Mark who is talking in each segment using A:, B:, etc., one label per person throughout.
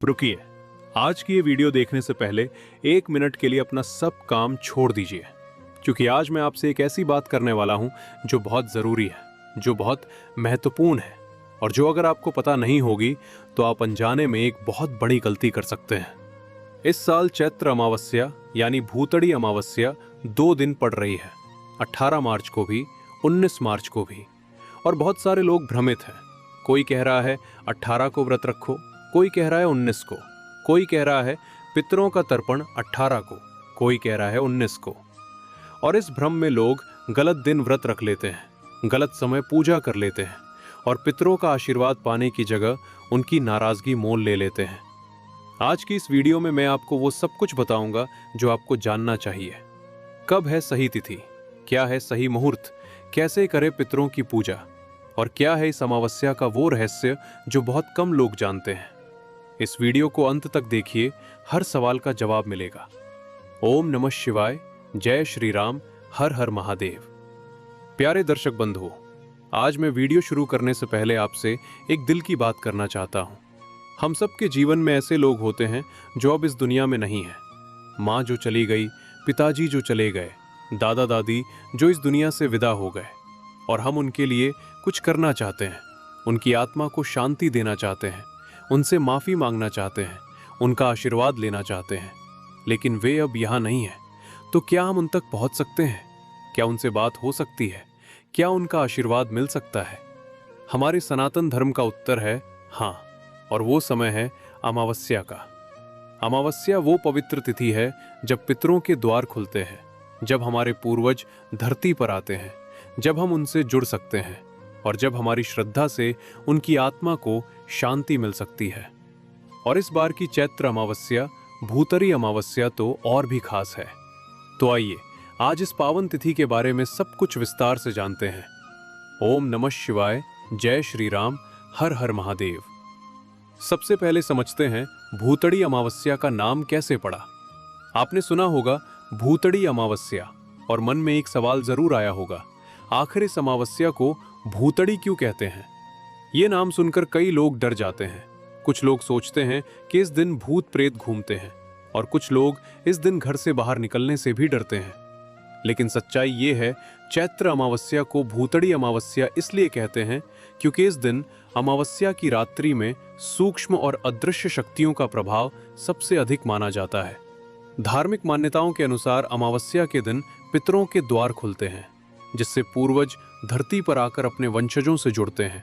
A: रुकिए, आज की ये वीडियो देखने से पहले 1 मिनट के लिए अपना सब काम छोड़ दीजिए, क्योंकि आज मैं आपसे एक ऐसी बात करने वाला हूं जो बहुत ज़रूरी है, जो बहुत महत्वपूर्ण है और जो अगर आपको पता नहीं होगी तो आप अनजाने में एक बहुत बड़ी गलती कर सकते हैं। इस साल चैत्र अमावस्या यानी भूतड़ी अमावस्या 2 दिन पड़ रही है, 18 मार्च को भी, 19 मार्च को भी। और बहुत सारे लोग भ्रमित हैं। कोई कह रहा है 18 को व्रत रखो, कोई कह रहा है 19 को, कोई कह रहा है पितरों का तर्पण 18 को, कोई कह रहा है 19 को। और इस भ्रम में लोग गलत दिन व्रत रख लेते हैं, गलत समय पूजा कर लेते हैं और पितरों का आशीर्वाद पाने की जगह उनकी नाराजगी मोल ले लेते हैं। आज की इस वीडियो में मैं आपको वो सब कुछ बताऊंगा जो आपको जानना चाहिए। कब है सही तिथि, क्या है सही मुहूर्त, कैसे करें पितरों की पूजा और क्या है इस अमावस्या का वो रहस्य जो बहुत कम लोग जानते हैं। इस वीडियो को अंत तक देखिए, हर सवाल का जवाब मिलेगा। ओम नमः शिवाय, जय श्री राम, हर हर महादेव। प्यारे दर्शक बंधुओं, आज मैं वीडियो शुरू करने से पहले आपसे एक दिल की बात करना चाहता हूं। हम सबके जीवन में ऐसे लोग होते हैं जो अब इस दुनिया में नहीं है। माँ जो चली गई, पिताजी जो चले गए, दादा दादी जो इस दुनिया से विदा हो गए, और हम उनके लिए कुछ करना चाहते हैं, उनकी आत्मा को शांति देना चाहते हैं, उनसे माफ़ी मांगना चाहते हैं, उनका आशीर्वाद लेना चाहते हैं, लेकिन वे अब यहाँ नहीं हैं। तो क्या हम उन तक पहुँच सकते हैं? क्या उनसे बात हो सकती है? क्या उनका आशीर्वाद मिल सकता है? हमारे सनातन धर्म का उत्तर है हाँ, और वो समय है अमावस्या का। अमावस्या वो पवित्र तिथि है जब पितरों के द्वार खुलते हैं, जब हमारे पूर्वज धरती पर आते हैं, जब हम उनसे जुड़ सकते हैं और जब हमारी श्रद्धा से उनकी आत्मा को शांति मिल सकती है। और इस बार की चैत्र अमावस्या भूतड़ी अमावस्या तो और भी खास है। तो आइए आज इस पावन तिथि के बारे में सब कुछ विस्तार से जानते हैं। ओम नमः शिवाय, जय श्री राम, हर हर महादेव। सबसे पहले समझते हैं भूतड़ी अमावस्या का नाम कैसे पड़ा। आपने सुना होगा भूतड़ी अमावस्या, और मन में एक सवाल जरूर आया होगा, आखिर इस अमावस्या को भूतड़ी क्यों कहते हैं? ये नाम सुनकर कई लोग डर जाते हैं। कुछ लोग सोचते हैं कि इस दिन भूत प्रेत घूमते हैं, और कुछ लोग इस दिन घर से बाहर निकलने से भी डरते हैं। लेकिन सच्चाई ये है, चैत्र अमावस्या को भूतड़ी अमावस्या इसलिए कहते हैं क्योंकि इस दिन अमावस्या की रात्रि में सूक्ष्म और अदृश्य शक्तियों का प्रभाव सबसे अधिक माना जाता है। धार्मिक मान्यताओं के अनुसार अमावस्या के दिन पितरों के द्वार खुलते हैं, जिससे पूर्वज धरती पर आकर अपने वंशजों से जुड़ते हैं।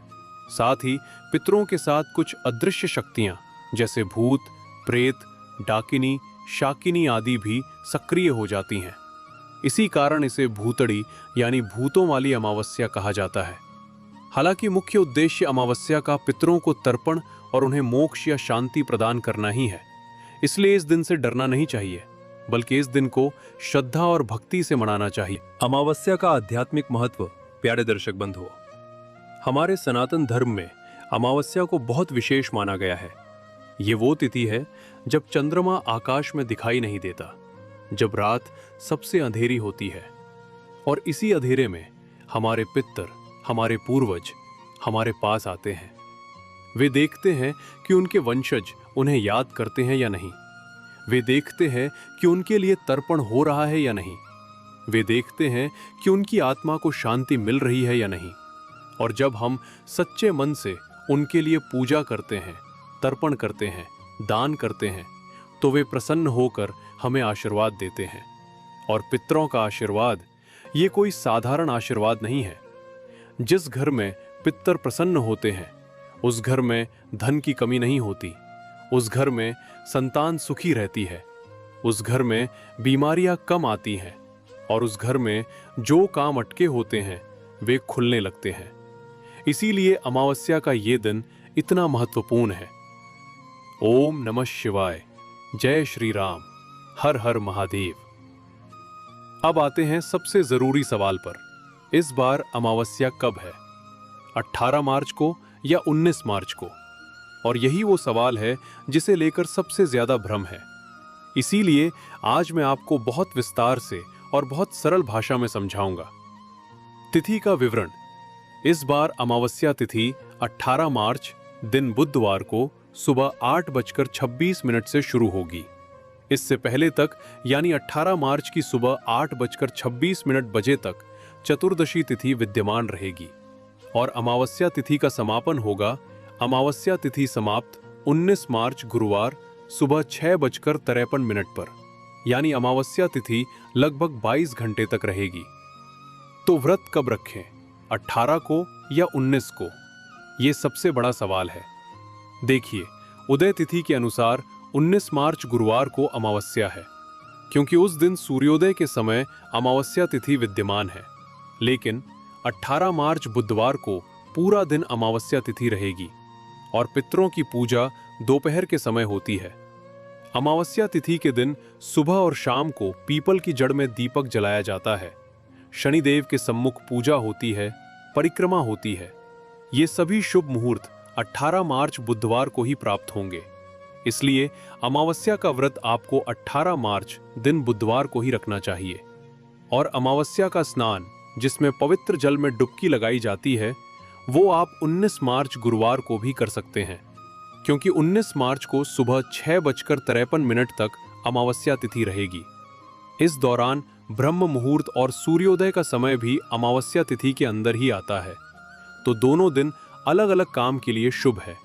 A: साथ ही पितरों के साथ कुछ अदृश्य शक्तियां जैसे भूत, प्रेत, डाकिनी, शाकिनी आदि भी सक्रिय हो जाती हैं। इसी कारण इसे भूतड़ी यानी भूतों वाली अमावस्या कहा जाता है। हालांकि मुख्य उद्देश्य अमावस्या का पितरों को तर्पण और उन्हें मोक्ष या शांति प्रदान करना ही है। इसलिए इस दिन से डरना नहीं चाहिए, बल्कि इस दिन को श्रद्धा और भक्ति से मनाना चाहिए। अमावस्या का आध्यात्मिक महत्व। प्यारे दर्शक बंधुओं, हमारे सनातन धर्म में अमावस्या को बहुत विशेष माना गया है। ये वो तिथि है जब चंद्रमा आकाश में दिखाई नहीं देता, जब रात सबसे अंधेरी होती है, और इसी अंधेरे में हमारे पितर, हमारे पूर्वज हमारे पास आते हैं। वे देखते हैं कि उनके वंशज उन्हें याद करते हैं या नहीं। वे देखते हैं कि उनके लिए तर्पण हो रहा है या नहीं। वे देखते हैं कि उनकी आत्मा को शांति मिल रही है या नहीं। और जब हम सच्चे मन से उनके लिए पूजा करते हैं, तर्पण करते हैं, दान करते हैं, तो वे प्रसन्न होकर हमें आशीर्वाद देते हैं। और पितरों का आशीर्वाद ये कोई साधारण आशीर्वाद नहीं है। जिस घर में पितर प्रसन्न होते हैं, उस घर में धन की कमी नहीं होती, उस घर में संतान सुखी रहती है, उस घर में बीमारियां कम आती हैं, और उस घर में जो काम अटके होते हैं वे खुलने लगते हैं। इसीलिए अमावस्या का ये दिन इतना महत्वपूर्ण है। ओम नमः शिवाय, जय श्री राम, हर हर महादेव। अब आते हैं सबसे जरूरी सवाल पर। इस बार अमावस्या कब है, 18 मार्च को या 19 मार्च को? और यही वो सवाल है जिसे लेकर सबसे ज्यादा भ्रम है। इसीलिए आज मैं आपको बहुत विस्तार से और बहुत सरल भाषा में समझाऊंगा। तिथि का विवरण। इस बार अमावस्या तिथि 18 मार्च दिन बुधवार को सुबह 8:26 से शुरू होगी। इससे पहले तक यानी 18 मार्च की सुबह 8:26 तक चतुर्दशी तिथि विद्यमान रहेगी और अमावस्या तिथि का समापन होगा। अमावस्या तिथि समाप्त 19 मार्च गुरुवार सुबह 6:53 पर, यानी अमावस्या तिथि लगभग 22 घंटे तक रहेगी। तो व्रत कब रखें, 18 को या 19 को? ये सबसे बड़ा सवाल है। देखिए, उदय तिथि के अनुसार 19 मार्च गुरुवार को अमावस्या है, क्योंकि उस दिन सूर्योदय के समय अमावस्या तिथि विद्यमान है। लेकिन 18 मार्च बुधवार को पूरा दिन अमावस्या तिथि रहेगी और पितरों की पूजा दोपहर के समय होती है। अमावस्या तिथि के दिन सुबह और शाम को पीपल की जड़ में दीपक जलाया जाता है। शनिदेव के सम्मुख पूजा होती है, परिक्रमा होती है। ये सभी शुभ मुहूर्त 18 मार्च बुधवार को ही प्राप्त होंगे। इसलिए अमावस्या का व्रत आपको 18 मार्च दिन बुधवार को ही रखना चाहिए। और अमावस्या का स्नान, जिसमें पवित्र जल में डुबकी लगाई जाती है, वो आप 19 मार्च गुरुवार को भी कर सकते हैं, क्योंकि 19 मार्च को सुबह 6:53 तक अमावस्या तिथि रहेगी। इस दौरान ब्रह्म मुहूर्त और सूर्योदय का समय भी अमावस्या तिथि के अंदर ही आता है, तो दोनों दिन अलग अलग काम के लिए शुभ है।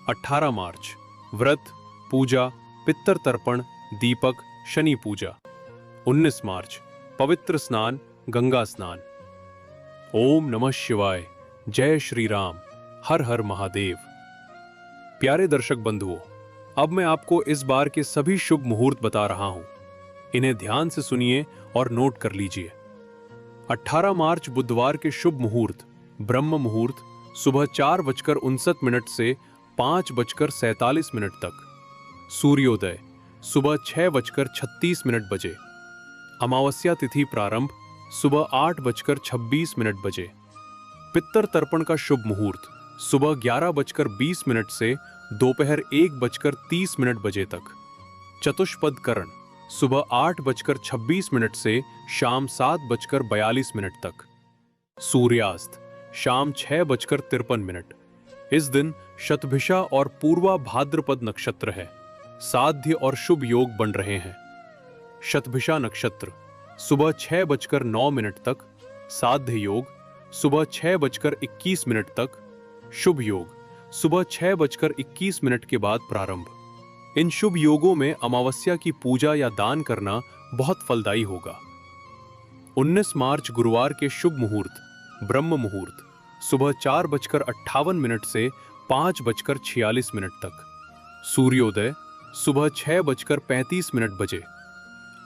A: 18 मार्च व्रत, पूजा, पितर तर्पण, दीपक, शनि पूजा। 19 मार्च पवित्र स्नान, गंगा स्नान। ओम नमः शिवाय। जय श्री राम। हर हर महादेव। प्यारे दर्शक बंधुओं, अब मैं आपको इस बार के सभी शुभ मुहूर्त बता रहा हूं। इन्हें ध्यान से सुनिए और नोट कर लीजिए। 18 मार्च बुधवार के शुभ मुहूर्त: ब्रह्म मुहूर्त सुबह 4:59 से 5:47 तक। सूर्योदय सुबह 6:36 बजे। अमावस्या तिथि प्रारंभ सुबह 8:26 बजे। पितर तर्पण का शुभ मुहूर्त सुबह 11:20 से दोपहर 1:30 बजे तक। चतुष्पद करण सुबह 8:26 से शाम 7:42 तक। सूर्यास्त शाम 6:53। इस दिन शतभिषा और पूर्वा भाद्रपद नक्षत्र है। साध्य और शुभ योग बन रहे हैं। शतभिषा नक्षत्र सुबह 6:09 तक, साध्य योग सुबह 6:21 तक, शुभ योग सुबह 6:21 के बाद प्रारंभ। इन शुभ योगों में अमावस्या की पूजा या दान करना बहुत फलदायी होगा। 19 मार्च गुरुवार के शुभ मुहूर्त: ब्रह्म मुहूर्त सुबह 4:58 से 5:46 तक। सूर्योदय सुबह 6:35 बजे।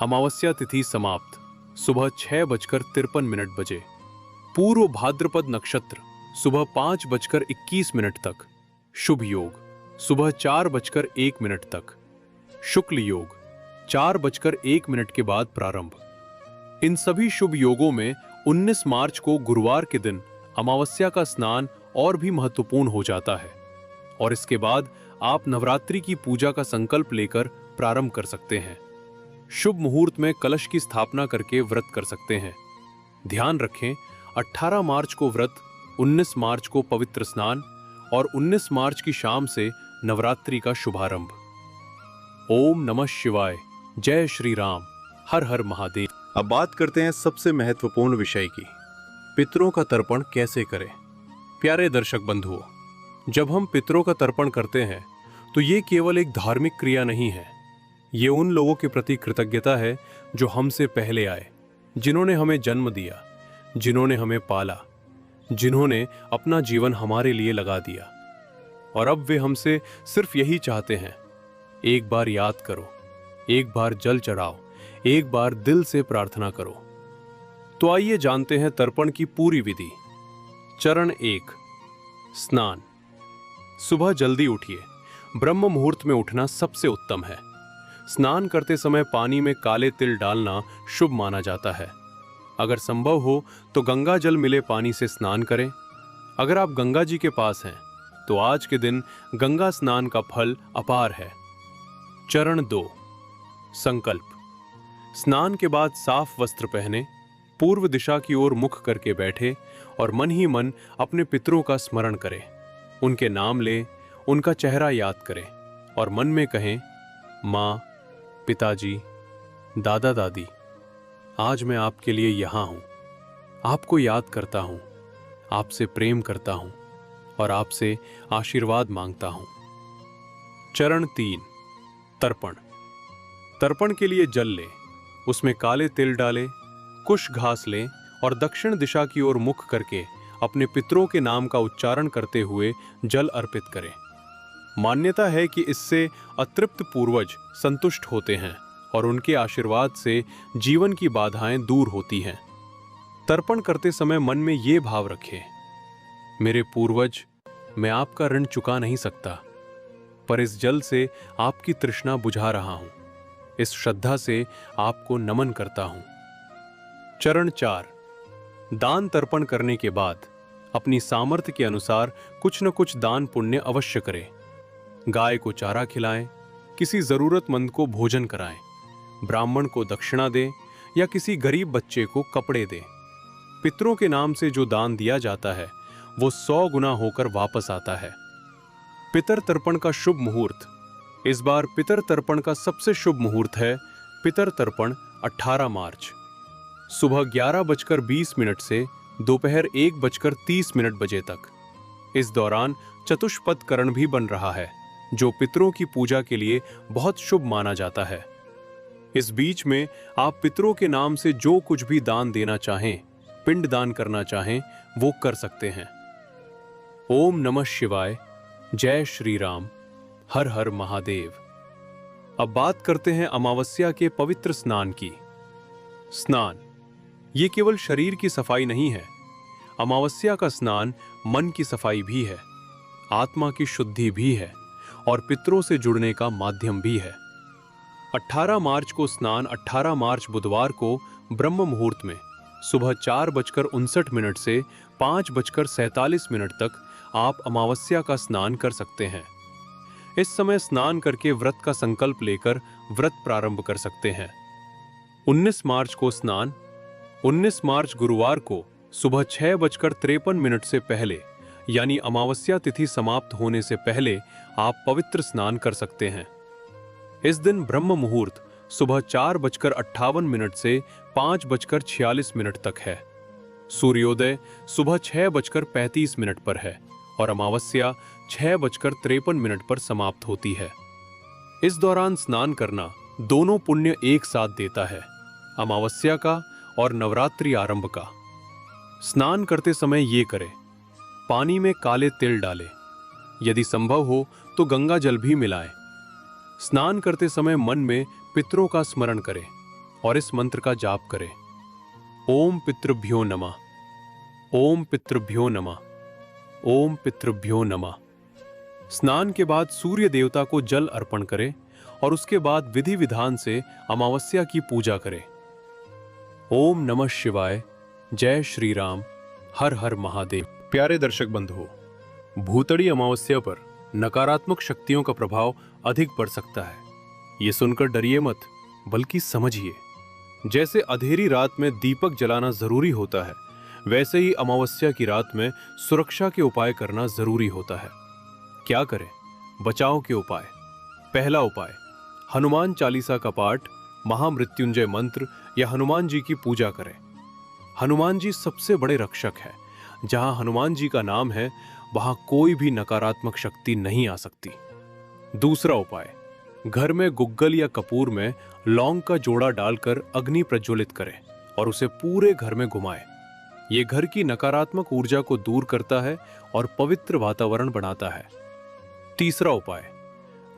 A: अमावस्या तिथि समाप्त सुबह 6:53 बजे। पूर्व भाद्रपद नक्षत्र सुबह 5:21 तक। शुभ योग सुबह 4:01 तक। शुक्ल योग 4:01 के बाद प्रारंभ। इन सभी शुभ योगों में 19 मार्च को गुरुवार के दिन अमावस्या का स्नान और भी महत्वपूर्ण हो जाता है और इसके बाद आप नवरात्रि की पूजा का संकल्प लेकर प्रारंभ कर सकते हैं। शुभ मुहूर्त में कलश की स्थापना करके व्रत कर सकते हैं। ध्यान रखें, 18 मार्च को व्रत, 19 मार्च को पवित्र स्नान और 19 मार्च की शाम से नवरात्रि का शुभारंभ। ओम नमः शिवाय। जय श्री राम। हर हर महादेव। अब बात करते हैं सबसे महत्वपूर्ण विषय की, पितरों का तर्पण कैसे करें। प्यारे दर्शक बंधुओं, जब हम पितरों का तर्पण करते हैं तो ये केवल एक धार्मिक क्रिया नहीं है। ये उन लोगों के प्रति कृतज्ञता है जो हमसे पहले आए, जिन्होंने हमें जन्म दिया, जिन्होंने हमें पाला, जिन्होंने अपना जीवन हमारे लिए लगा दिया। और अब वे हमसे सिर्फ यही चाहते हैं, एक बार याद करो, एक बार जल चढ़ाओ, एक बार दिल से प्रार्थना करो। तो आइए जानते हैं तर्पण की पूरी विधि। चरण 1, स्नान। सुबह जल्दी उठिए। ब्रह्म मुहूर्त में उठना सबसे उत्तम है। स्नान करते समय पानी में काले तिल डालना शुभ माना जाता है। अगर संभव हो तो गंगा जल मिले पानी से स्नान करें। अगर आप गंगा जी के पास हैं तो आज के दिन गंगा स्नान का फल अपार है। चरण 2, संकल्प। स्नान के बाद साफ वस्त्र पहने, पूर्व दिशा की ओर मुख करके बैठे और मन ही मन अपने पितरों का स्मरण करें। उनके नाम लें, उनका चेहरा याद करें और मन में कहें, माँ, पिताजी, दादा दादी, आज मैं आपके लिए यहाँ हूँ, आपको याद करता हूँ, आपसे प्रेम करता हूँ और आपसे आशीर्वाद मांगता हूँ। चरण 3, तर्पण। तर्पण के लिए जल लें, उसमें काले तिल डालें, कुश घास लें और दक्षिण दिशा की ओर मुख करके अपने पितरों के नाम का उच्चारण करते हुए जल अर्पित करें। मान्यता है कि इससे अतृप्त पूर्वज संतुष्ट होते हैं और उनके आशीर्वाद से जीवन की बाधाएं दूर होती हैं। तर्पण करते समय मन में ये भाव रखें, मेरे पूर्वज, मैं आपका ऋण चुका नहीं सकता, पर इस जल से आपकी तृष्णा बुझा रहा हूं। इस श्रद्धा से आपको नमन करता हूं। चरण 4, दान तर्पण करने के बाद अपनी सामर्थ्य के अनुसार कुछ न कुछ दान पुण्य अवश्य करें। गाय को चारा खिलाएं, किसी जरूरतमंद को भोजन कराएं, ब्राह्मण को दक्षिणा दें या किसी गरीब बच्चे को कपड़े दें। पितरों के नाम से जो दान दिया जाता है वो 100 गुना होकर वापस आता है। पितर तर्पण का शुभ मुहूर्त। इस बार पितर तर्पण का सबसे शुभ मुहूर्त है पितर तर्पण 18 मार्च, सुबह 11:20 से दोपहर 1:30 बजे तक। इस दौरान चतुष्पद करण भी बन रहा है, जो पितरों की पूजा के लिए बहुत शुभ माना जाता है। इस बीच में आप पितरों के नाम से जो कुछ भी दान देना चाहें, पिंड दान करना चाहें, वो कर सकते हैं। ओम नमः शिवाय, जय श्री राम, हर हर महादेव। अब बात करते हैं अमावस्या के पवित्र स्नान की। स्नान ये केवल शरीर की सफाई नहीं है, अमावस्या का स्नान मन की सफाई भी है, आत्मा की शुद्धि भी है और पितरों से जुड़ने का माध्यम भी है। 18 मार्च को स्नान 18 मार्च बुधवार को ब्रह्म मुहूर्त में सुबह 4:59 से 5:47 तक आप अमावस्या का स्नान कर सकते हैं। इस समय स्नान करके व्रत का संकल्प लेकर व्रत प्रारंभ कर सकते हैं। 19 मार्च को स्नान। 19 मार्च गुरुवार को सुबह 6:53 से पहले, यानी अमावस्या तिथि समाप्त होने से पहले आप पवित्र स्नान कर सकते हैं। इस दिन ब्रह्म मुहूर्त सुबह 4:58 से 5:46 तक है। सूर्योदय सुबह 6:35 पर है और अमावस्या 6:53 पर समाप्त होती है। इस दौरान स्नान करना दोनों पुण्य एक साथ देता है, अमावस्या का और नवरात्रि आरंभ का। स्नान करते समय ये करें, पानी में काले तिल डालें, यदि संभव हो तो गंगा जल भी मिलाएं। स्नान करते समय मन में पितरों का स्मरण करें और इस मंत्र का जाप करें, ओम पितृभ्यो नमः, ओम पितृभ्यो नमः, ओम पितृभ्यो नमः। स्नान के बाद सूर्य देवता को जल अर्पण करें और उसके बाद विधि विधान से अमावस्या की पूजा करें। ओम नमः शिवाय, जय श्री राम, हर हर महादेव। प्यारे दर्शक बंधुओं, भूतड़ी अमावस्या पर नकारात्मक शक्तियों का प्रभाव अधिक पड़ सकता है। ये सुनकर डरिए मत, बल्कि समझिए। जैसे अंधेरी रात में दीपक जलाना जरूरी होता है, वैसे ही अमावस्या की रात में सुरक्षा के उपाय करना जरूरी होता है। क्या करें? बचाव के उपाय। पहला उपाय, हनुमान चालीसा का पाठ, महामृत्युंजय मंत्र या हनुमान जी की पूजा करें। हनुमान जी सबसे बड़े रक्षक हैं। जहां हनुमान जी का नाम है, वहां कोई भी नकारात्मक शक्ति नहीं आ सकती। दूसरा उपाय, घर में गुग्गल या कपूर में लौंग का जोड़ा डालकर अग्नि प्रज्वलित करें और उसे पूरे घर में घुमाएं। यह घर की नकारात्मक ऊर्जा को दूर करता है और पवित्र वातावरण बनाता है। तीसरा उपाय,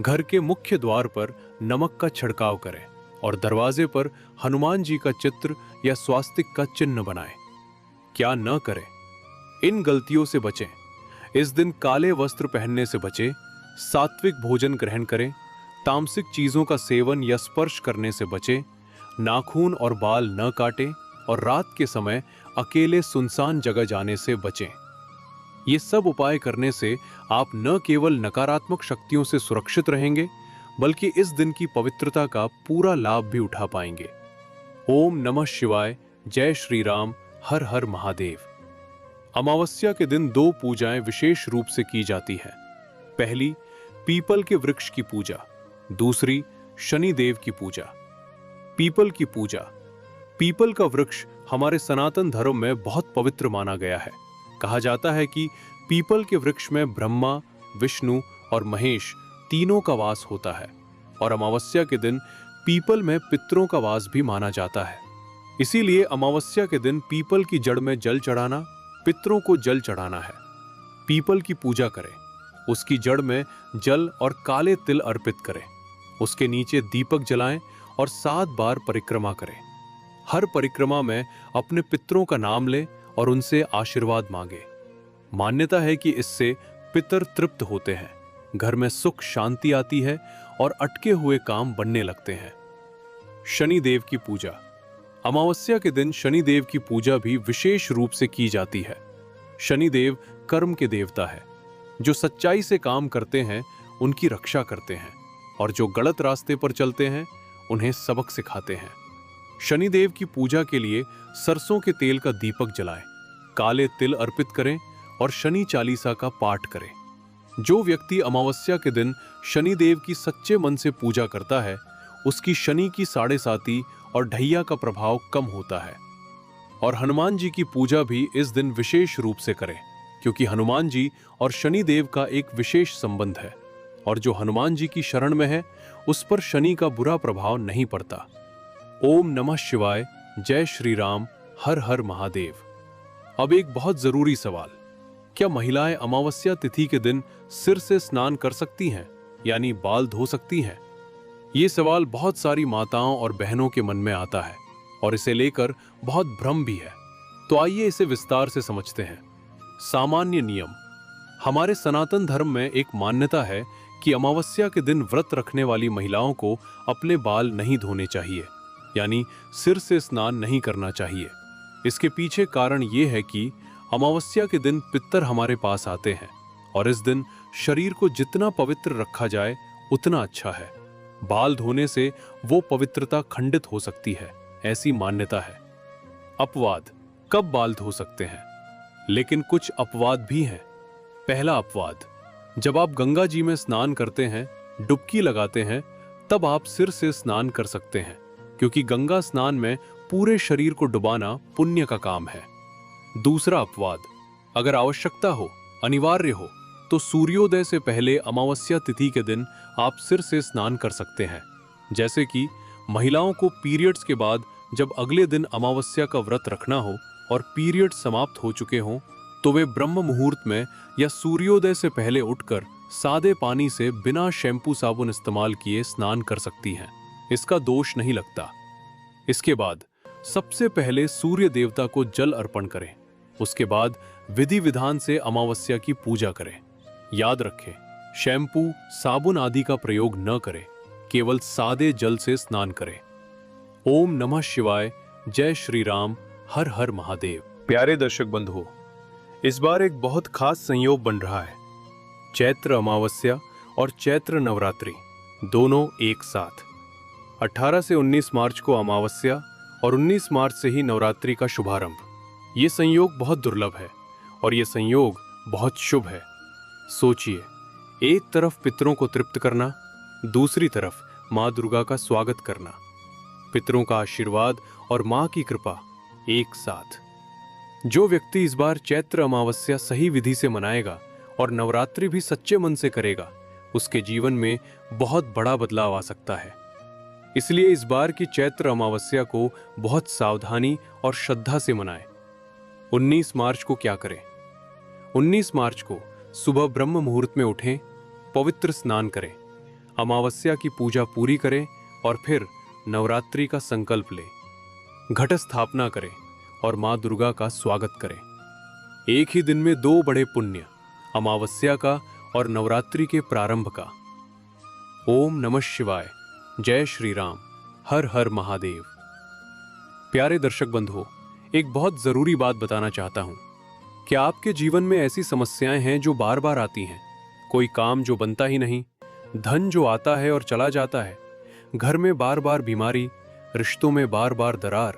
A: घर के मुख्य द्वार पर नमक का छिड़काव करें और दरवाजे पर हनुमान जी का चित्र या स्वास्तिक का चिन्ह बनाएं। क्या न करें? इन गलतियों से बचें। इस दिन काले वस्त्र पहनने से बचें, सात्विक भोजन ग्रहण करें, तामसिक चीजों का सेवन या स्पर्श करने से बचें, नाखून और बाल न काटें और रात के समय अकेले सुनसान जगह जाने से बचें। ये सब उपाय करने से आप न केवल नकारात्मक शक्तियों से सुरक्षित रहेंगे, बल्कि इस दिन की पवित्रता का पूरा लाभ भी उठा पाएंगे। ओम नमः शिवाय, जय श्री राम, हर हर महादेव। अमावस्या के दिन 2 पूजाएं विशेष रूप से की जाती हैं। पहली, पीपल के वृक्ष की पूजा। दूसरी, शनि देव की पूजा। पीपल की पूजा। पीपल का वृक्ष हमारे सनातन धर्म में बहुत पवित्र माना गया है। कहा जाता है कि पीपल के वृक्ष में ब्रह्मा, विष्णु और महेश तीनों का वास होता है और अमावस्या के दिन पीपल में पितरों का वास भी माना जाता है। इसीलिए अमावस्या के दिन पीपल की जड़ में जल चढ़ाना, पितरों को जल चढ़ाना है। पीपल की पूजा करें, उसकी जड़ में जल और काले तिल अर्पित करें, उसके नीचे दीपक जलाएं और 7 बार परिक्रमा करें। हर परिक्रमा में अपने पितरों का नाम लें और उनसे आशीर्वाद मांगे। मान्यता है कि इससे पितर तृप्त होते हैं, घर में सुख शांति आती है और अटके हुए काम बनने लगते हैं। शनि देव की पूजा। अमावस्या के दिन शनि देव की पूजा भी विशेष रूप से की जाती है। शनि देव कर्म के देवता है। जो सच्चाई से काम करते हैं उनकी रक्षा करते हैं और जो गलत रास्ते पर चलते हैं उन्हें सबक सिखाते हैं। शनिदेव की पूजा के लिए सरसों के तेल का दीपक जलाएं, काले तिल अर्पित करें और शनि चालीसा का पाठ करें। जो व्यक्ति अमावस्या के दिन शनिदेव की सच्चे मन से पूजा करता है उसकी शनि की 7.5 और ढैया का प्रभाव कम होता है। और हनुमान जी की पूजा भी इस दिन विशेष रूप से करें, क्योंकि हनुमान जी और शनिदेव का एक विशेष संबंध है और जो हनुमान जी की शरण में है उस पर शनि का बुरा प्रभाव नहीं पड़ता। ओम नमः शिवाय, जय श्री राम, हर हर महादेव। अब एक बहुत जरूरी सवाल, क्या महिलाएं अमावस्या तिथि के दिन सिर से स्नान कर सकती हैं, यानी बाल धो सकती हैं? ये सवाल बहुत सारी माताओं और बहनों के मन में आता है और इसे लेकर बहुत भ्रम भी है। तो आइए इसे विस्तार से समझते हैं। सामान्य नियम। हमारे सनातन धर्म में एक मान्यता है कि अमावस्या के दिन व्रत रखने वाली महिलाओं को अपने बाल नहीं धोने चाहिए, यानी सिर से स्नान नहीं करना चाहिए। इसके पीछे कारण यह है कि अमावस्या के दिन पितर हमारे पास आते हैं और इस दिन शरीर को जितना पवित्र रखा जाए उतना अच्छा है। बाल धोने से वो पवित्रता खंडित हो सकती है, ऐसी मान्यता है। अपवाद। कब बाल धो सकते हैं? लेकिन कुछ अपवाद भी हैं। पहला अपवाद, जब आप गंगा जी में स्नान करते हैं, डुबकी लगाते हैं, तब आप सिर से स्नान कर सकते हैं, क्योंकि गंगा स्नान में पूरे शरीर को डुबाना पुण्य का काम है। दूसरा अपवाद, अगर आवश्यकता हो, अनिवार्य हो, तो सूर्योदय से पहले अमावस्या तिथि के दिन आप सिर से स्नान कर सकते हैं। जैसे कि महिलाओं को पीरियड्स के बाद जब अगले दिन अमावस्या का व्रत रखना हो और पीरियड समाप्त हो चुके हों, तो वे ब्रह्म मुहूर्त में या सूर्योदय से पहले उठकर सादे पानी से बिना शैम्पू साबुन इस्तेमाल किए स्नान कर सकती हैं। इसका दोष नहीं लगता। इसके बाद सबसे पहले सूर्य देवता को जल अर्पण करें, उसके बाद विधि विधान से अमावस्या की पूजा करें। याद रखें, शैम्पू साबुन आदि का प्रयोग न करें, केवल सादे जल से स्नान करें। ओम नमः शिवाय, जय श्री राम, हर हर महादेव। प्यारे दर्शक बंधुओं, इस बार एक बहुत खास संयोग बन रहा है। चैत्र अमावस्या और चैत्र नवरात्रि दोनों एक साथ। 18 से 19 मार्च को अमावस्या और 19 मार्च से ही नवरात्रि का शुभारंभ। ये संयोग बहुत दुर्लभ है और ये संयोग बहुत शुभ है। सोचिए, एक तरफ पितरों को तृप्त करना, दूसरी तरफ माँ दुर्गा का स्वागत करना, पितरों का आशीर्वाद और माँ की कृपा एक साथ। जो व्यक्ति इस बार चैत्र अमावस्या सही विधि से मनाएगा और नवरात्रि भी सच्चे मन से करेगा, उसके जीवन में बहुत बड़ा बदलाव आ सकता है। इसलिए इस बार की चैत्र अमावस्या को बहुत सावधानी और श्रद्धा से मनाएं। 19 मार्च को क्या करें? 19 मार्च को सुबह ब्रह्म मुहूर्त में उठें, पवित्र स्नान करें, अमावस्या की पूजा पूरी करें और फिर नवरात्रि का संकल्प लें। घट स्थापना करें और माँ दुर्गा का स्वागत करें। एक ही दिन में 2 बड़े पुण्य, अमावस्या का और नवरात्रि के प्रारंभ का। ओम नमः शिवाय, जय श्री राम, हर हर महादेव। प्यारे दर्शक बंधुओं, एक बहुत जरूरी बात बताना चाहता हूं। क्या आपके जीवन में ऐसी समस्याएं हैं जो बार बार आती हैं? कोई काम जो बनता ही नहीं, धन जो आता है और चला जाता है, घर में बार बार बीमारी, रिश्तों में बार बार दरार?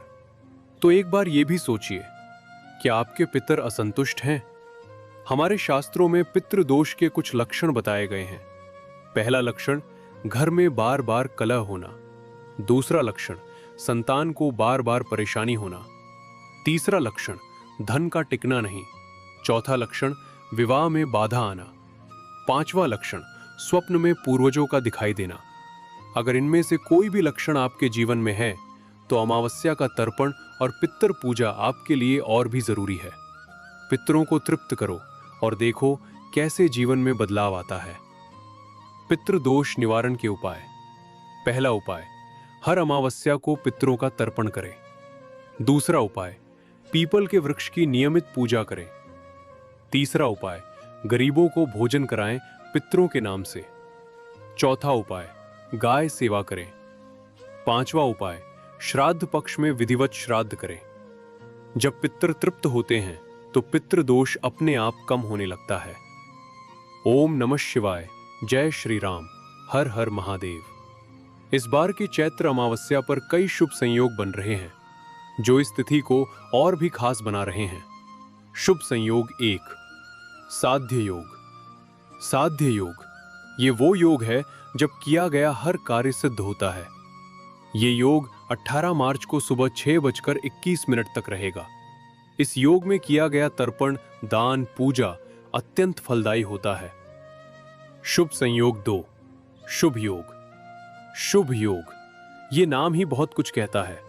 A: तो एक बार ये भी सोचिए, क्या आपके पितर असंतुष्ट हैं? हमारे शास्त्रों में पितृदोष के कुछ लक्षण बताए गए हैं। पहला लक्षण, घर में बार बार कलह होना। दूसरा लक्षण, संतान को बार बार परेशानी होना। तीसरा लक्षण, धन का टिकना नहीं। चौथा लक्षण, विवाह में बाधा आना। पांचवा लक्षण, स्वप्न में पूर्वजों का दिखाई देना। अगर इनमें से कोई भी लक्षण आपके जीवन में है तो अमावस्या का तर्पण और पितृ पूजा आपके लिए और भी जरूरी है। पितरों को तृप्त करो और देखो कैसे जीवन में बदलाव आता है। पितृदोष निवारण के उपाय। पहला उपाय, हर अमावस्या को पितरों का तर्पण करें। दूसरा उपाय, पीपल के वृक्ष की नियमित पूजा करें। तीसरा उपाय, गरीबों को भोजन कराएं पितरों के नाम से। चौथा उपाय, गाय सेवा करें। पांचवा उपाय, श्राद्ध पक्ष में विधिवत श्राद्ध करें। जब पितर तृप्त होते हैं तो पितृदोष अपने आप कम होने लगता है। ओम नमः शिवाय, जय श्री राम, हर हर महादेव। इस बार की चैत्र अमावस्या पर कई शुभ संयोग बन रहे हैं जो इस तिथि को और भी खास बना रहे हैं। शुभ संयोग 1, साध्य योग। साध्य योग, ये वो योग है जब किया गया हर कार्य सिद्ध होता है। ये योग 18 मार्च को सुबह 6:21 तक रहेगा। इस योग में किया गया तर्पण, दान, पूजा अत्यंत फलदायी होता है। शुभ संयोग 2, शुभ योग। शुभ योग, ये नाम ही बहुत कुछ कहता है।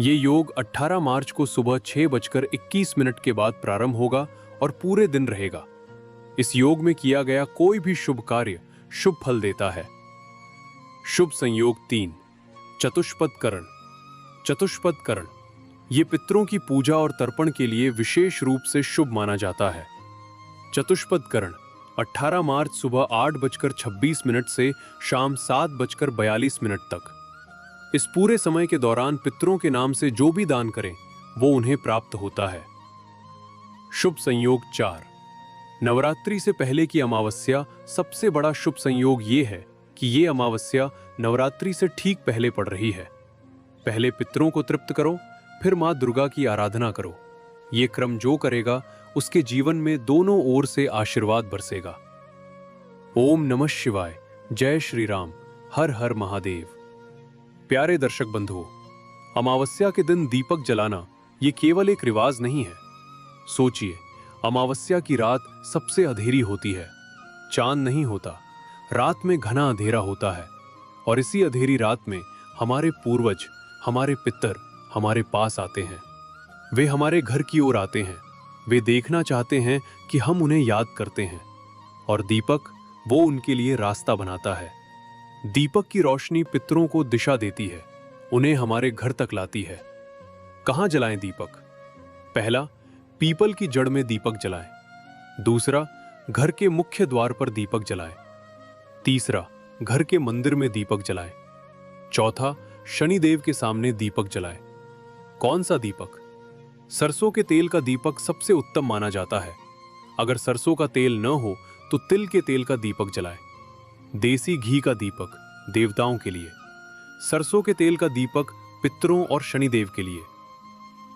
A: ये योग 18 मार्च को सुबह 6:21 के बाद प्रारंभ होगा और पूरे दिन रहेगा। इस योग में किया गया कोई भी शुभ कार्य शुभ फल देता है। शुभ संयोग 3, चतुष्पद करण। चतुष्पद करण, ये पितरों की पूजा और तर्पण के लिए विशेष रूप से शुभ माना जाता है। चतुष्पद करण 18 मार्च सुबह 8:26 से शाम 7:42 तक। इस पूरे समय के दौरान पितरों के नाम से जो भी दान करें वो उन्हें प्राप्त होता है। शुभ संयोग 4, नवरात्रि से पहले की अमावस्या। सबसे बड़ा शुभ संयोग ये है कि ये अमावस्या नवरात्रि से ठीक पहले पड़ रही है। पहले पितरों को तृप्त करो, फिर मां दुर्गा की आराधना करो। ये क्रम जो करेगा उसके जीवन में दोनों ओर से आशीर्वाद बरसेगा। ओम नमः शिवाय, जय श्री राम, हर हर महादेव। प्यारे दर्शक बंधुओं, अमावस्या के दिन दीपक जलाना ये केवल एक रिवाज नहीं है। सोचिए, अमावस्या की रात सबसे अंधेरी होती है, चांद नहीं होता, रात में घना अंधेरा होता है। और इसी अंधेरी रात में हमारे पूर्वज, हमारे पितर हमारे पास आते हैं। वे हमारे घर की ओर आते हैं। वे देखना चाहते हैं कि हम उन्हें याद करते हैं, और दीपक वो उनके लिए रास्ता बनाता है। दीपक की रोशनी पितरों को दिशा देती है, उन्हें हमारे घर तक लाती है। कहां जलाएं दीपक? पहला, पीपल की जड़ में दीपक जलाएं। दूसरा, घर के मुख्य द्वार पर दीपक जलाएं। तीसरा, घर के मंदिर में दीपक जलाएं। चौथा, शनिदेव के सामने दीपक जलाएं। कौन सा दीपक? सरसों के तेल का दीपक सबसे उत्तम माना जाता है। अगर सरसों का तेल न हो तो तिल के तेल का दीपक जलाएं। देसी घी का दीपक देवताओं के लिए, सरसों के तेल का दीपक पितरों और शनिदेव के लिए।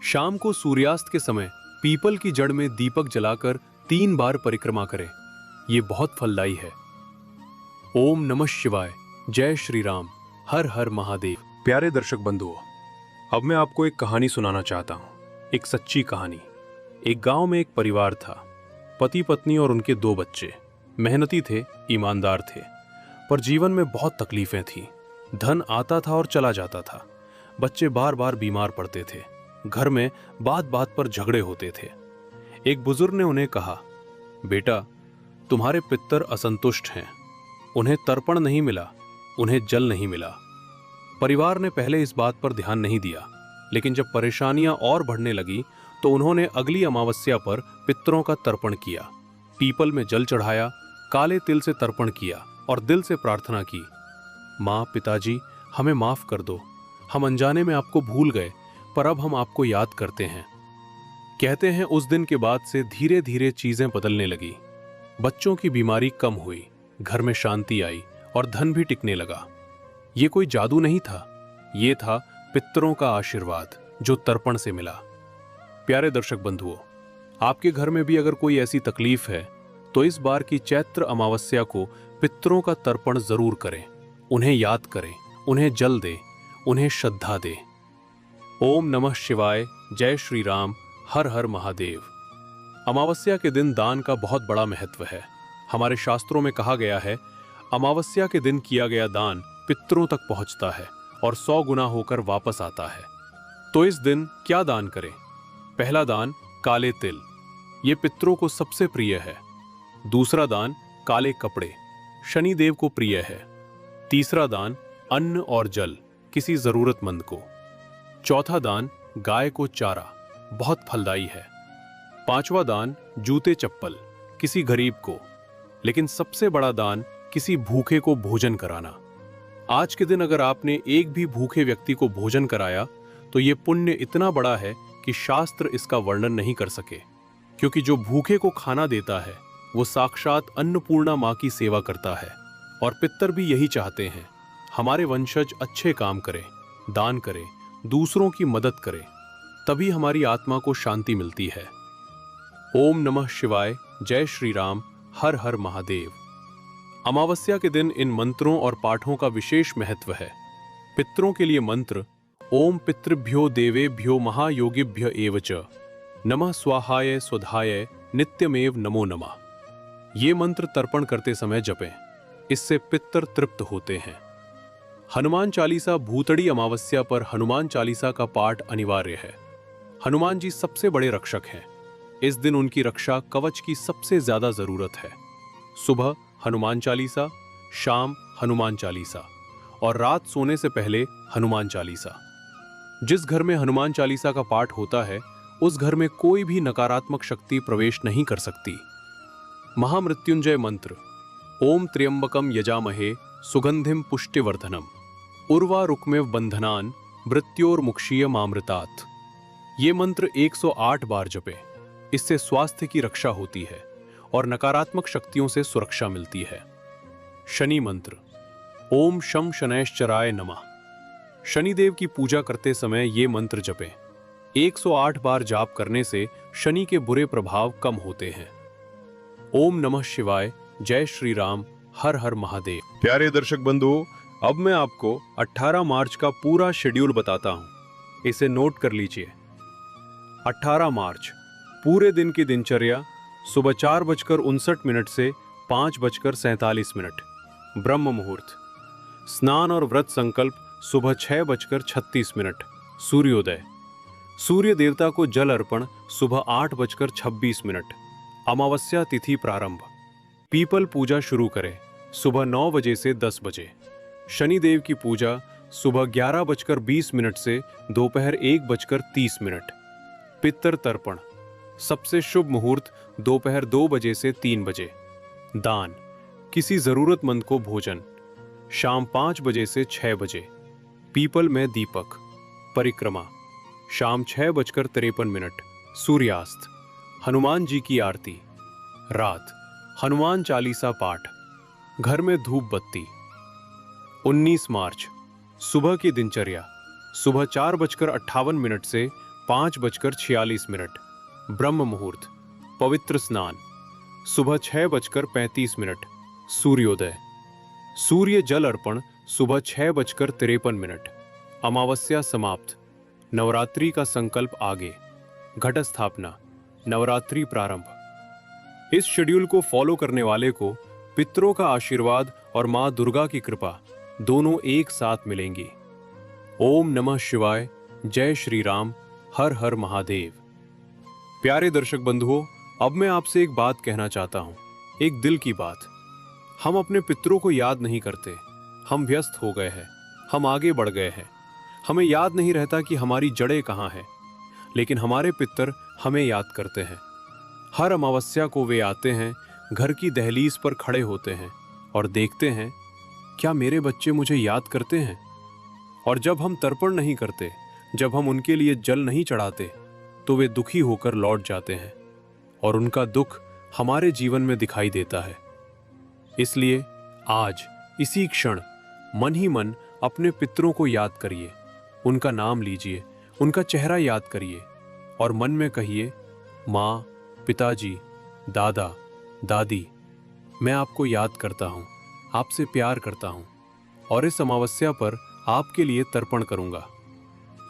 A: शाम को सूर्यास्त के समय पीपल की जड़ में दीपक जलाकर 3 बार परिक्रमा करें। यह बहुत फलदायी है। ओम नमः शिवाय, जय श्री राम, हर हर महादेव। प्यारे दर्शक बंधुओं, अब मैं आपको एक कहानी सुनाना चाहता हूं, एक सच्ची कहानी। एक गांव में एक परिवार था, पति पत्नी और उनके 2 बच्चे। मेहनती थे, ईमानदार थे, पर जीवन में बहुत तकलीफें थीं। धन आता था और चला जाता था। बच्चे बार बार बीमार पड़ते थे। घर में बात बात पर झगड़े होते थे। एक बुजुर्ग ने उन्हें कहा, बेटा, तुम्हारे पितर असंतुष्ट हैं। उन्हें तर्पण नहीं मिला, उन्हें जल नहीं मिला। परिवार ने पहले इस बात पर ध्यान नहीं दिया, लेकिन जब परेशानियां और बढ़ने लगी तो उन्होंने अगली अमावस्या पर पितरों का तर्पण किया। पीपल में जल चढ़ाया, काले तिल से तर्पण किया और दिल से प्रार्थना की, माँ, पिताजी, हमें माफ कर दो। हम अनजाने में आपको भूल गए, पर अब हम आपको याद करते हैं। कहते हैं उस दिन के बाद से धीरे धीरे चीजें बदलने लगी। बच्चों की बीमारी कम हुई, घर में शांति आई और धन भी टिकने लगा। ये कोई जादू नहीं था, ये था पितरों का आशीर्वाद जो तर्पण से मिला। प्यारे दर्शक बंधुओं, आपके घर में भी अगर कोई ऐसी तकलीफ है तो इस बार की चैत्र अमावस्या को पितरों का तर्पण जरूर करें। उन्हें याद करें, उन्हें जल दें, उन्हें श्रद्धा दें। ओम नमः शिवाय, जय श्री राम, हर हर महादेव। अमावस्या के दिन दान का बहुत बड़ा महत्व है। हमारे शास्त्रों में कहा गया है, अमावस्या के दिन किया गया दान पितरों तक पहुंचता है और 100 गुना होकर वापस आता है। तो इस दिन क्या दान करें? पहला दान काले तिल, ये पितरों को सबसे प्रिय है। दूसरा दान काले कपड़े, शनि देव को प्रिय है। तीसरा दान अन्न और जल, किसी जरूरतमंद को। चौथा दान गाय को चारा, बहुत फलदायी है। पांचवा दान जूते चप्पल, किसी गरीब को। लेकिन सबसे बड़ा दान किसी भूखे को भोजन कराना। आज के दिन अगर आपने एक भी भूखे व्यक्ति को भोजन कराया तो यह पुण्य इतना बड़ा है कि शास्त्र इसका वर्णन नहीं कर सके। क्योंकि जो भूखे को खाना देता है वो साक्षात अन्नपूर्णा मां की सेवा करता है। और पितर भी यही चाहते हैं, हमारे वंशज अच्छे काम करें, दान करें, दूसरों की मदद करें, तभी हमारी आत्मा को शांति मिलती है। ओम नमः शिवाय, जय श्री राम, हर हर महादेव। अमावस्या के दिन इन मंत्रों और पाठों का विशेष महत्व है। पितरों के लिए मंत्र ओम पितृभ्यो देवेभ्यो महायोगिभ्य एव च नमः स्वाहाय स्वधाय नित्यमेव नमो नमः। ये मंत्र तर्पण करते समय जपें, इससे पितर तृप्त होते हैं। हनुमान चालीसा भूतड़ी अमावस्या पर हनुमान चालीसा का पाठ अनिवार्य है। हनुमान जी सबसे बड़े रक्षक हैं। इस दिन उनकी रक्षा कवच की सबसे ज्यादा जरूरत है। सुबह हनुमान चालीसा, शाम हनुमान चालीसा और रात सोने से पहले हनुमान चालीसा। जिस घर में हनुमान चालीसा का पाठ होता है उस घर में कोई भी नकारात्मक शक्ति प्रवेश नहीं कर सकती। महामृत्युंजय मंत्र ओम त्र्यंबकम यजामहे सुगंधिम पुष्टिवर्धनम उर्वारुकमेव बंधनान मृत्योर्मुक्षीय मामृतात्। ये मंत्र 108 बार जपें। इससे स्वास्थ्य की रक्षा होती है और नकारात्मक शक्तियों से सुरक्षा मिलती है। शनि मंत्र ओम शम शनैश्चराय नमः। शनिदेव की पूजा करते समय ये मंत्र जपें। 108 बार जाप करने से शनि के बुरे प्रभाव कम होते हैं। ओम नमः शिवाय, जय श्री राम, हर हर महादेव। प्यारे दर्शक बंधुओं, अब मैं आपको 18 मार्च का पूरा शेड्यूल बताता हूं। इसे नोट कर लीजिए। 18 मार्च पूरे दिन की दिनचर्या सुबह 4:59 से 5:47 ब्रह्म मुहूर्त। स्नान और व्रत संकल्प सुबह 6:36 सूर्योदय। सूर्य देवता को जल अर्पण सुबह 8:26 अमावस्या तिथि प्रारंभ। पीपल पूजा शुरू करें सुबह 9 बजे से 10 बजे। शनिदेव की पूजा सुबह 11:20 से दोपहर 1:30। पितर तर्पण सबसे शुभ मुहूर्त दोपहर 2 बजे से 3 बजे। दान किसी जरूरतमंद को भोजन शाम 5 बजे से 6 बजे। पीपल में दीपक। परिक्रमा शाम 6:53 सूर्यास्त। हनुमान जी की आरती। रात हनुमान चालीसा पाठ। घर में धूप बत्ती। 19 मार्च सुबह की दिनचर्या सुबह 4:58 से 5:46 ब्रह्म मुहूर्त। पवित्र स्नान सुबह 6:35 सूर्योदय। सूर्य जल अर्पण सुबह 6:53। अमावस्या समाप्त। नवरात्रि का संकल्प आगे। घट स्थापना। नवरात्रि प्रारंभ। इस शेड्यूल को फॉलो करने वाले को पितरों का आशीर्वाद और मां दुर्गा की कृपा दोनों एक साथ मिलेंगी। ओम नमः शिवाय, जय श्री राम, हर हर महादेव। प्यारे दर्शक बंधुओं, अब मैं आपसे एक बात कहना चाहता हूं, एक दिल की बात। हम अपने पितरों को याद नहीं करते। हम व्यस्त हो गए हैं, हम आगे बढ़ गए हैं। हमें याद नहीं रहता कि हमारी जड़ें कहां हैं। लेकिन हमारे पितर हमें याद करते हैं। हर अमावस्या को वे आते हैं, घर की दहलीज पर खड़े होते हैं और देखते हैं क्या मेरे बच्चे मुझे याद करते हैं। और जब हम तर्पण नहीं करते, जब हम उनके लिए जल नहीं चढ़ाते, तो वे दुखी होकर लौट जाते हैं और उनका दुख हमारे जीवन में दिखाई देता है। इसलिए आज इसी क्षण मन ही मन अपने पितरों को याद करिए, उनका नाम लीजिए, उनका चेहरा याद करिए और मन में कहिए, माँ पिताजी, दादा, दादी, मैं आपको याद करता हूँ, आपसे प्यार करता हूँ और इस अमावस्या पर आपके लिए तर्पण करूँगा।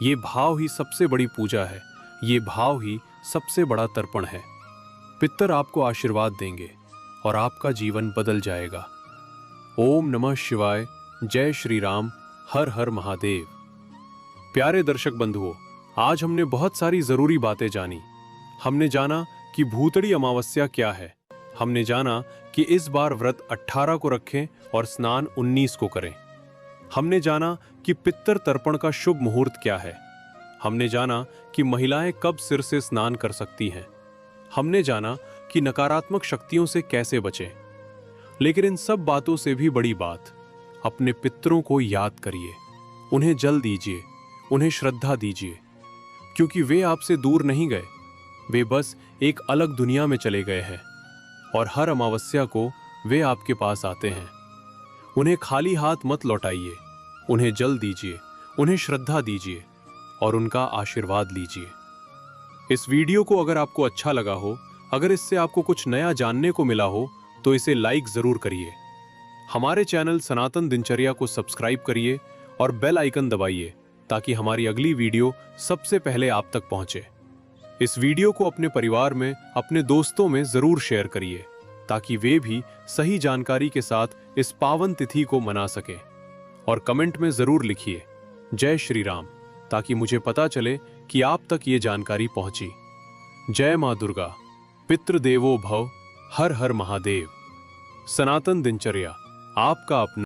A: ये भाव ही सबसे बड़ी पूजा है, ये भाव ही सबसे बड़ा तर्पण है। पितर आपको आशीर्वाद देंगे और आपका जीवन बदल जाएगा। ओम नमः शिवाय। जय श्री राम। हर हर महादेव। प्यारे दर्शक बंधुओं, आज हमने बहुत सारी जरूरी बातें जानी। हमने जाना कि भूतड़ी अमावस्या क्या है, हमने जाना कि इस बार व्रत 18 को रखें और स्नान 19 को करें। हमने जाना कि पितर तर्पण का शुभ मुहूर्त क्या है। हमने जाना कि महिलाएं कब सिर से स्नान कर सकती हैं। हमने जाना कि नकारात्मक शक्तियों से कैसे बचें। लेकिन इन सब बातों से भी बड़ी बात, अपने पितरों को याद करिए, उन्हें जल दीजिए, उन्हें श्रद्धा दीजिए, क्योंकि वे आपसे दूर नहीं गए, वे बस एक अलग दुनिया में चले गए हैं और हर अमावस्या को वे आपके पास आते हैं। उन्हें खाली हाथ मत लौटाइए, उन्हें जल दीजिए, उन्हें श्रद्धा दीजिए और उनका आशीर्वाद लीजिए। इस वीडियो को अगर आपको अच्छा लगा हो, अगर इससे आपको कुछ नया जानने को मिला हो, तो इसे लाइक जरूर करिए। हमारे चैनल सनातन दिनचर्या को सब्सक्राइब करिए और बेल आइकन दबाइए ताकि हमारी अगली वीडियो सबसे पहले आप तक पहुंचे। इस वीडियो को अपने परिवार में, अपने दोस्तों में जरूर शेयर करिए ताकि वे भी सही जानकारी के साथ इस पावन तिथि को मना सकें। और कमेंट में जरूर लिखिए जय श्री राम, ताकि मुझे पता चले कि आप तक ये जानकारी पहुंची। जय मां दुर्गा। पितृदेवो भव। हर हर महादेव। सनातन दिनचर्या आपका अपना